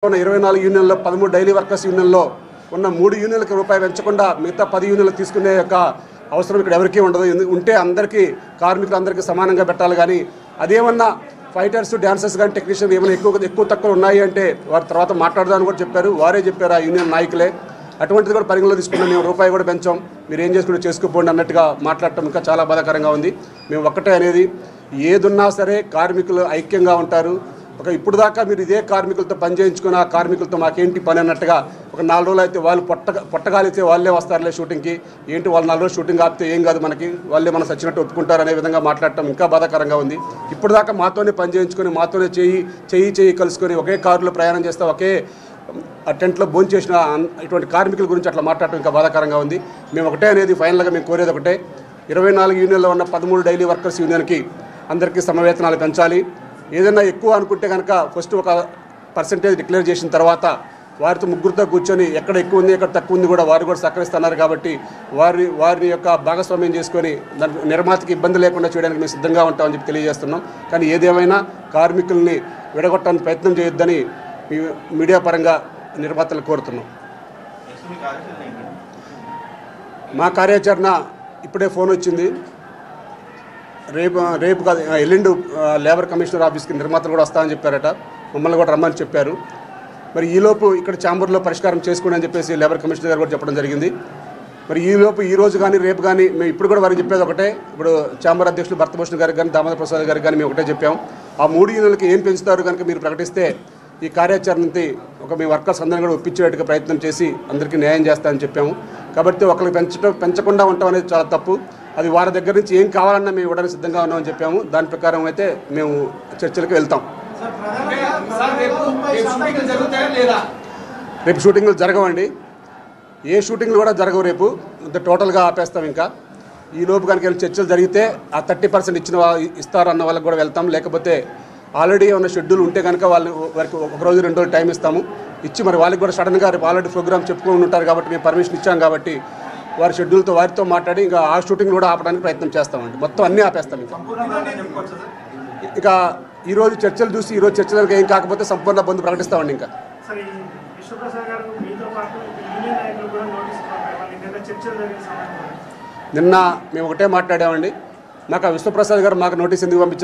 24 యూనియన్లో 13 daily workers యూనియన్లో ఉన్న 3 యూనియన్లకు రూపాయి పెంచకుండా మిగతా 10 యూనియన్లు తీసుకునే యొక్క అవసరం ఇక్కడ ఎవరికీ ఉండదు. ఉంటే అందరికీ కార్మికులందరికీ సమానంగా పెట్టాలి. కానీ అదేమన్నా ఫైటర్స్ డాన్సర్స్ కానీ టెక్నీషియన్ ఏమైనా ఎక్కువ తక్కువ ఉన్నాయి అంటే వారి తర్వాత మాట్లాడదామని కూడా చెప్పారు. వారే చెప్పారు ఆ యూనియన్ నాయకులే. అటువంటిది కూడా పరిగణలో తీసుకున్నాం. మేము రూపాయి కూడా పెంచాం, మీరు ఏం చేసుకుంటే చేసుకోపోండి అన్నట్టుగా మాట్లాడటం ఇంకా చాలా బాధాకరంగా ఉంది. మేము ఒక్కటే అనేది, ఏదున్నా సరే కార్మికులు ఐక్యంగా ఉంటారు. ఇప్పుడు దాకా మీరు ఇదే కార్మికులతో పని చేయించుకుని ఆ కార్మికులతో మాకేంటి పని అన్నట్టుగా ఒక 4 రోజులు అయితే వాళ్ళు పొట్టగాలితే వాళ్ళే వస్తారులే షూటింగ్కి, ఏంటి వాళ్ళు 4 రోజులు షూటింగ్ ఆపితే ఏం కాదు మనకి, వాళ్ళే మనం సచ్చినట్టు ఒప్పుకుంటారు అనే విధంగా మాట్లాడటం ఇంకా బాధాకరంగా ఉంది. ఇప్పుడు దాకా మాతోనే పని చేయించుకొని మాతోనే చెయ్యి కలుసుకొని ఒకే కారులో ప్రయాణం చేస్తే ఒకే టెంట్లో భోజనం చేసిన ఇటువంటి కార్మికుల గురించి అట్లా మాట్లాడటం ఇంకా బాధాకరంగా ఉంది. మేము ఒకటే అనేది, ఫైనల్గా మేము కోరేది ఒకటే, 24 యూనియన్లో ఉన్న 13 డైలీ వర్కర్స్ యూనియన్కి అందరికీ సమవేతనాలు పెంచాలి. ఏదైనా ఎక్కువ అనుకుంటే కనుక ఫస్ట్ ఒక పర్సంటేజ్ డిక్లేర్ చేసిన తర్వాత వారితో ముగ్గురితో కూర్చొని ఎక్కడ ఎక్కువ ఉంది ఎక్కడ తక్కువ ఉంది కూడా వారు కూడా సహకరిస్తున్నారు. కాబట్టి వారి యొక్క భాగస్వామ్యం చేసుకొని దానికి నిర్మాతకి ఇబ్బంది లేకుండా చేయడానికి మేము సిద్ధంగా ఉంటామని చెప్పి తెలియజేస్తున్నాం. కానీ ఏదేమైనా కార్మికుల్ని విడగొట్టడానికి ప్రయత్నం చేయొద్దని మీడియా పరంగా నిర్మాతలు కోరుతున్నాం. మా కార్యాచరణ ఇప్పుడే ఫోన్ వచ్చింది. రేపు కాదు ఎల్లుండి లేబర్ కమిషనర్ ఆఫీస్కి నిర్మాతలు కూడా వస్తామని చెప్పారట, మమ్మల్ని కూడా రమ్మని చెప్పారు. మరి ఈలోపు ఇక్కడ ఛాంబర్లో పరిష్కారం చేసుకోండి అని చెప్పేసి లేబర్ కమిషనర్ గారు కూడా చెప్పడం జరిగింది. మరి ఈలోపు ఈ రోజు కానీ రేపు కానీ మేము ఇప్పుడు కూడా వారికి చెప్పేది ఒకటే, ఇప్పుడు ఛాంబర్ అధ్యక్షులు భరతభూషణ్ గారికి కానీ దామోదర్ ప్రసాద్ గారికి కానీ మేము ఒకటే చెప్పాం, ఆ 3 యూనియన్లకి ఏం పెంచుతారు కనుక మీరు ప్రకటిస్తే ఈ కార్యాచరణకి మీ వర్కర్స్ అందరినీ కూడా ఒప్పించేట్టుగా ప్రయత్నం చేసి అందరికీ న్యాయం చేస్తామని చెప్పాము. కాబట్టి ఒకరికి పెంచకుండా ఉండటం అనేది చాలా తప్పు. అది వారి దగ్గర నుంచి ఏం కావాలన్నా మేము ఇవ్వడానికి సిద్ధంగా ఉన్నామని చెప్పాము. దాని ప్రకారం అయితే మేము చర్చలకు వెళ్తాం. రేపు షూటింగ్లు జరగవండి, ఏ షూటింగ్లు కూడా జరగవు. రేపు టోటల్గా ఆపేస్తాం. ఇంకా ఈ లోపు కనుక చర్చలు జరిగితే ఆ 30% ఇస్తారన్న వాళ్ళకి కూడా వెళ్తాం. లేకపోతే ఆల్రెడీ ఉన్న షెడ్యూల్ ఉంటే కనుక వారికి 1 రోజు 2 రోజులు టైం ఇస్తాము. ఇచ్చి మరి వాళ్ళకి కూడా సడన్గా రేపు ఆల్రెడీ ప్రోగ్రామ్ చెప్పుకొని ఉంటారు కాబట్టి మేము పర్మిషన్ ఇచ్చాం కాబట్టి వారి షెడ్యూల్తో వారితో మాట్లాడి ఇంకా ఆ షూటింగ్ కూడా ఆపడానికి ప్రయత్నం చేస్తామండి. మొత్తం అన్నీ ఆపేస్తాం. ఇక ఈరోజు చర్చలు చూసి ఈరోజు చర్చలకు ఏం కాకపోతే సంపూర్ణ బంద్ ప్రకటిస్తామండి. ఇంకా నిన్న మేము ఒకటే మాట్లాడామండి. నాకు విశ్వప్రసాద్ గారు మాకు నోటీస్ ఎందుకు పంపించారు